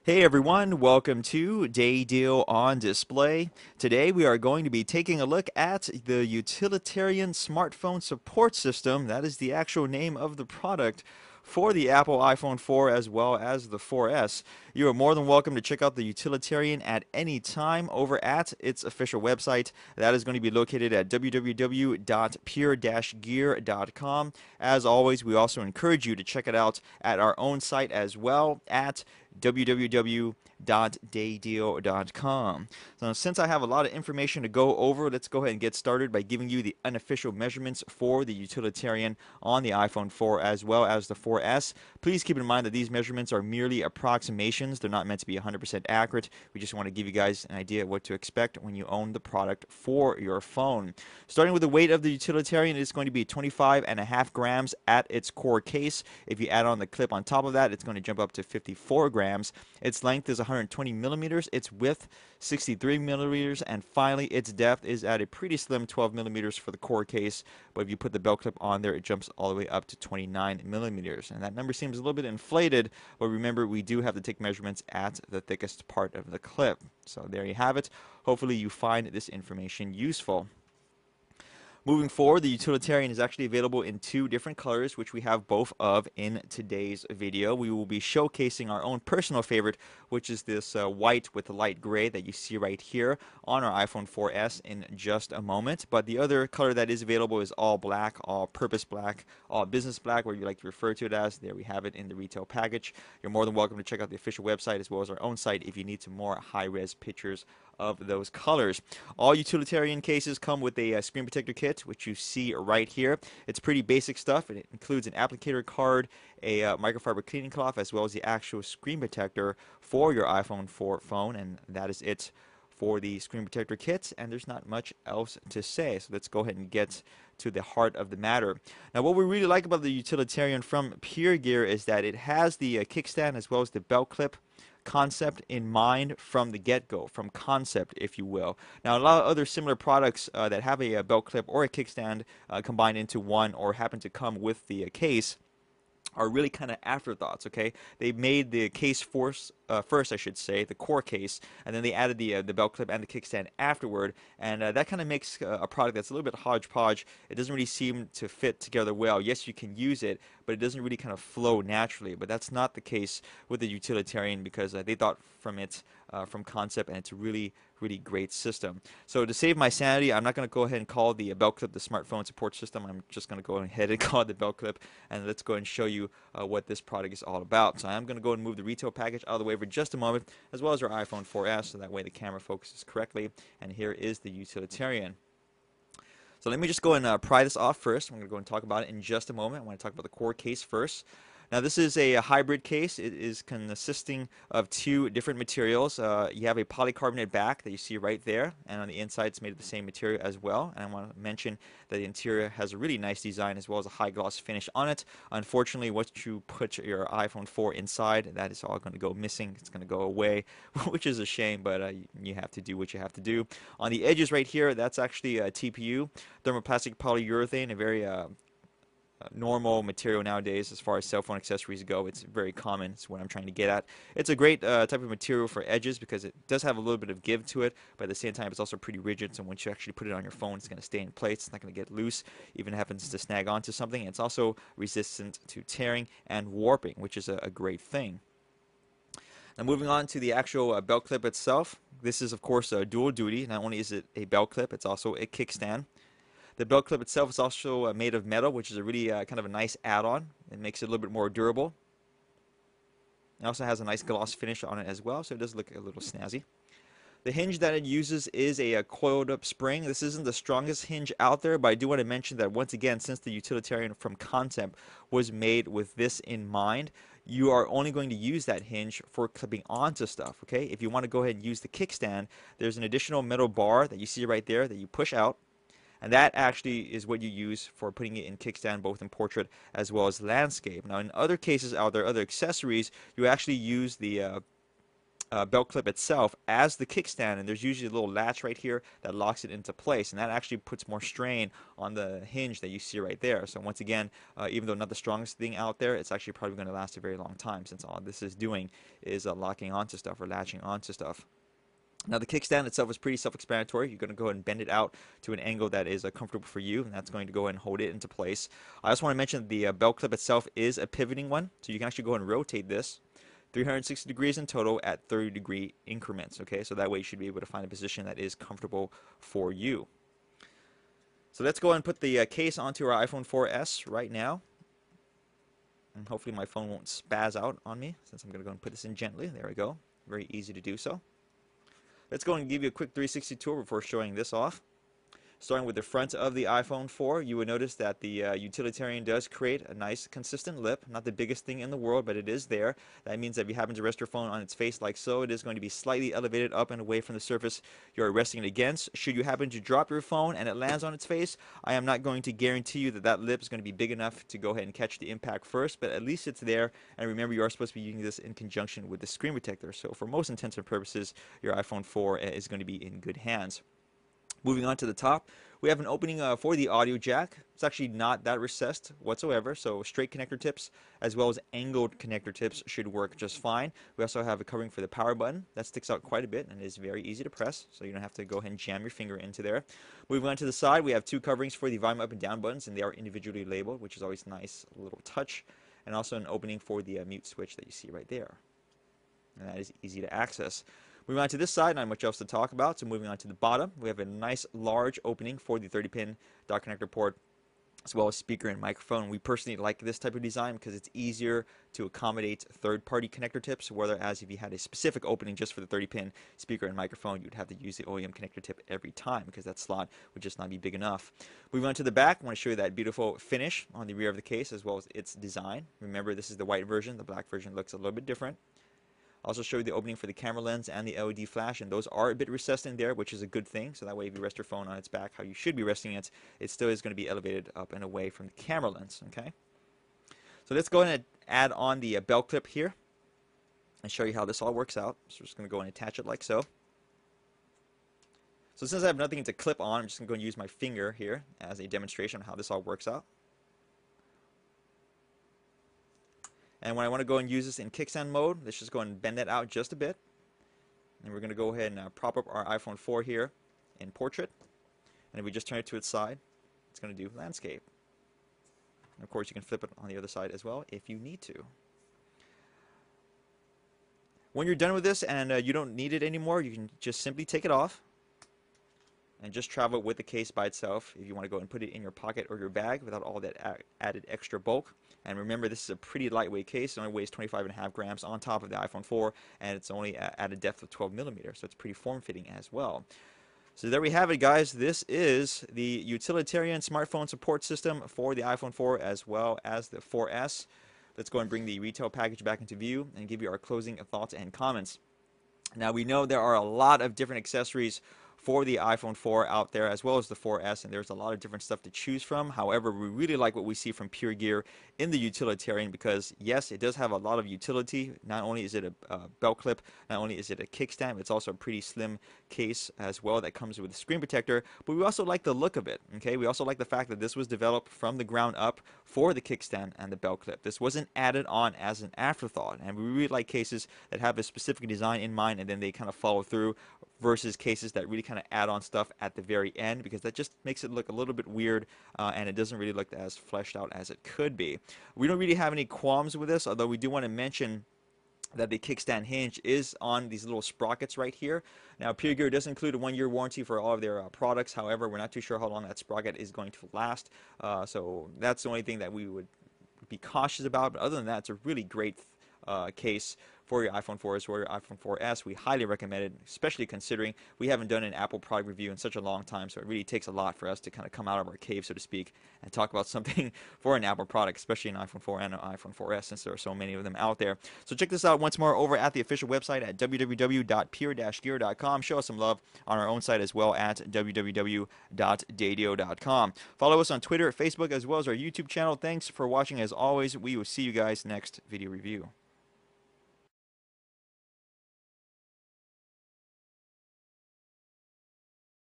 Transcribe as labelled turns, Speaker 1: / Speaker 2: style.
Speaker 1: Hey everyone, welcome to Day Deal on Display. Today we are going to be taking a look at the Utilitarian Smartphone Support System. That is the actual name of the product for the Apple iPhone 4 as well as the 4S. You are more than welcome to check out the Utilitarian at any time over at its official website. That is going to be located at www.pure-gear.com. As always, we also encourage you to check it out at our own site as well at www.daydeal.com. So since I have a lot of information to go over, let's go ahead and get started by giving you the unofficial measurements for the Utilitarian on the iPhone 4 as well as the 4S. Please keep in mind that these measurements are merely approximations. They're not meant to be 100% accurate. We just want to give you guys an idea of what to expect when you own the product for your phone. Starting with the weight of the Utilitarian, it's going to be 25.5 grams at its core case. If you add on the clip on top of that, it's going to jump up to 54 grams. Its length is 120 millimeters, its width 63 millimeters, and finally its depth is at a pretty slim 12 millimeters for the core case, but if you put the belt clip on there, it jumps all the way up to 29 millimeters, and that number seems a little bit inflated, but remember, we do have to take measurements at the thickest part of the clip. So there you have it. Hopefully you find this information useful. Moving forward, the Utilitarian is actually available in two different colors, which we have both of in today's video. We will be showcasing our own personal favorite, which is this white with the light gray that you see right here on our iPhone 4S in just a moment. But the other color that is available is all black, all purpose black, all business black, where you like to refer to it as. There we have it in the retail package. You're more than welcome to check out the official website as well as our own site if you need some more high-res pictures of those colors. All Utilitarian cases come with a screen protector kit, which you see right here. It's pretty basic stuff. It includes an applicator card, a microfiber cleaning cloth, as well as the actual screen protector for your iPhone 4 phone, and that is it for the screen protector kit, and there's not much else to say. So let's go ahead and get to the heart of the matter. Now, what we really like about the Utilitarian from Puregear is that it has the kickstand as well as the belt clip concept in mind from the get-go, from concept, if you will. Now, a lot of other similar products that have a belt clip or a kickstand combined into one or happen to come with the case are really kind of afterthoughts, okay? They made the case first, I should say, the core case, and then they added the belt clip and the kickstand afterward, and that kind of makes a product that's a little bit hodgepodge. It doesn't really seem to fit together well. Yes, you can use it, but it doesn't really kind of flow naturally, but that's not the case with the Utilitarian because they thought from concept, and it's a really great system. So to save my sanity, I'm not going to go ahead and call the belt clip the smartphone support system. I'm just going to go ahead and call it the belt clip, and let's go ahead and show you what this product is all about. So I'm going to go and move the retail package out of the way for just a moment, as well as our iPhone 4S, so that way the camera focuses correctly. And here is the Utilitarian. So let me just go and pry this off first. I'm going to go and talk about it in just a moment. I want to talk about the core case first. Now, this is a hybrid case. It is consisting of two different materials. You have a polycarbonate back that you see right there, and on the inside it's made of the same material as well. And I want to mention that the interior has a really nice design as well as a high gloss finish on it. Unfortunately, once you put your iPhone 4 inside, that is all going to go missing. It's going to go away, which is a shame, but you have to do what you have to do. On the edges right here, that's actually a TPU, thermoplastic polyurethane, a very normal material nowadays as far as cell phone accessories go. It's very common. It's what I'm trying to get at. It's a great type of material for edges because it does have a little bit of give to it, but at the same time it's also pretty rigid, so once you actually put it on your phone, it's going to stay in place. It's not going to get loose, even if it happens to snag onto something. It's also resistant to tearing and warping, which is a great thing. Now, moving on to the actual belt clip itself. This is, of course, dual duty. Not only is it a belt clip, it's also a kickstand. The belt clip itself is also made of metal, which is a really kind of a nice add-on. It makes it a little bit more durable. It also has a nice gloss finish on it as well, so it does look a little snazzy. The hinge that it uses is a coiled up spring. This isn't the strongest hinge out there, but I do want to mention that once again, since the Utilitarian from concept was made with this in mind, you are only going to use that hinge for clipping onto stuff, okay? If you want to go ahead and use the kickstand, there's an additional metal bar that you see right there that you push out. And that actually is what you use for putting it in kickstand, both in portrait as well as landscape. Now, in other cases out there, other accessories, you actually use the belt clip itself as the kickstand, and there's usually a little latch right here that locks it into place, and that actually puts more strain on the hinge that you see right there. So once again, even though not the strongest thing out there, it's actually probably going to last a very long time, since all this is doing is locking onto stuff or latching onto stuff. Now the kickstand itself is pretty self-explanatory. You're going to go ahead and bend it out to an angle that is comfortable for you, and that's going to go ahead and hold it into place. I also want to mention the belt clip itself is a pivoting one, so you can actually go ahead and rotate this 360 degrees in total at 30-degree increments. Okay, so that way you should be able to find a position that is comfortable for you. So let's go ahead and put the case onto our iPhone 4S right now. And hopefully my phone won't spaz out on me, since I'm going to go and put this in gently. There we go. Very easy to do so. Let's go and give you a quick 360 tour before showing this off. Starting with the front of the iPhone 4, you would notice that the Utilitarian does create a nice consistent lip. Not the biggest thing in the world, but it is there. That means that if you happen to rest your phone on its face like so, it is going to be slightly elevated up and away from the surface you're resting it against. Should you happen to drop your phone and it lands on its face, I am not going to guarantee you that that lip is going to be big enough to go ahead and catch the impact first, but at least it's there. And remember, you are supposed to be using this in conjunction with the screen protector. So for most intents and purposes, your iPhone 4 is going to be in good hands. Moving on to the top, we have an opening for the audio jack. It's actually not that recessed whatsoever, so straight connector tips as well as angled connector tips should work just fine. We also have a covering for the power button. That sticks out quite a bit and is very easy to press, so you don't have to go ahead and jam your finger into there. Moving on to the side, we have two coverings for the volume up and down buttons, and they are individually labeled, which is always nice, a little touch. And also an opening for the mute switch that you see right there. And that is easy to access. Moving on to this side, not much else to talk about. So moving on to the bottom, we have a nice large opening for the 30-pin dock connector port, as well as speaker and microphone. We personally like this type of design because it's easier to accommodate third-party connector tips, whereas if you had a specific opening just for the 30-pin speaker and microphone, you'd have to use the OEM connector tip every time because that slot would just not be big enough. Moving on to the back, I want to show you that beautiful finish on the rear of the case as well as its design. Remember, this is the white version. The black version looks a little bit different. Also show you the opening for the camera lens and the LED flash, and those are a bit recessed in there, which is a good thing. So that way if you rest your phone on its back how you should be resting it, it still is going to be elevated up and away from the camera lens. Okay. So let's go ahead and add on the belt clip here and show you how this all works out. So we're just going to go and attach it like so. So since I have nothing to clip on, I'm just going to go and use my finger here as a demonstration of how this all works out. And when I want to go and use this in kickstand mode, let's just go and bend that out just a bit. And we're going to go ahead and prop up our iPhone 4 here in portrait. And if we just turn it to its side, it's going to do landscape. And of course, you can flip it on the other side as well if you need to. When you're done with this and you don't need it anymore, you can just simply take it off and just travel with the case by itself if you want to go and put it in your pocket or your bag without all that added extra bulk. And remember, this is a pretty lightweight case. It only weighs 25.5 grams on top of the iPhone 4, and it's only at a depth of 12 millimeters, so it's pretty form-fitting as well. So there we have it, guys. This is the Utilitarian smartphone support system for the iPhone 4 as well as the 4S. Let's go and bring the retail package back into view and give you our closing thoughts and comments. Now, we know there are a lot of different accessories for the iPhone 4 out there as well as the 4S, and there's a lot of different stuff to choose from. However, we really like what we see from Puregear in the Utilitarian because yes, it does have a lot of utility. Not only is it a belt clip, not only is it a kickstand, but it's also a pretty slim case as well that comes with a screen protector, but we also like the look of it. Okay, we also like the fact that this was developed from the ground up for the kickstand and the belt clip. This wasn't added on as an afterthought, and we really like cases that have a specific design in mind and then they kind of follow through versus cases that really kind of add on stuff at the very end, because that just makes it look a little bit weird and it doesn't really look as fleshed out as it could be. We don't really have any qualms with this, although we do want to mention that the kickstand hinge is on these little sprockets right here. Now, Puregear does include a 1-year warranty for all of their products. However, we're not too sure how long that sprocket is going to last. So that's the only thing that we would be cautious about. But other than that, it's a really great case for your iPhone 4s or your iPhone 4S. We highly recommend it, especially considering we haven't done an Apple product review in such a long time, so it really takes a lot for us to kind of come out of our cave, so to speak, and talk about something for an Apple product, especially an iPhone 4 and an iPhone 4S, since there are so many of them out there. So check this out once more over at the official website at www.pure-gear.com. Show us some love on our own site as well at www.dadio.com. Follow us on Twitter, Facebook, as well as our YouTube channel. Thanks for watching as always. We will see you guys next video review.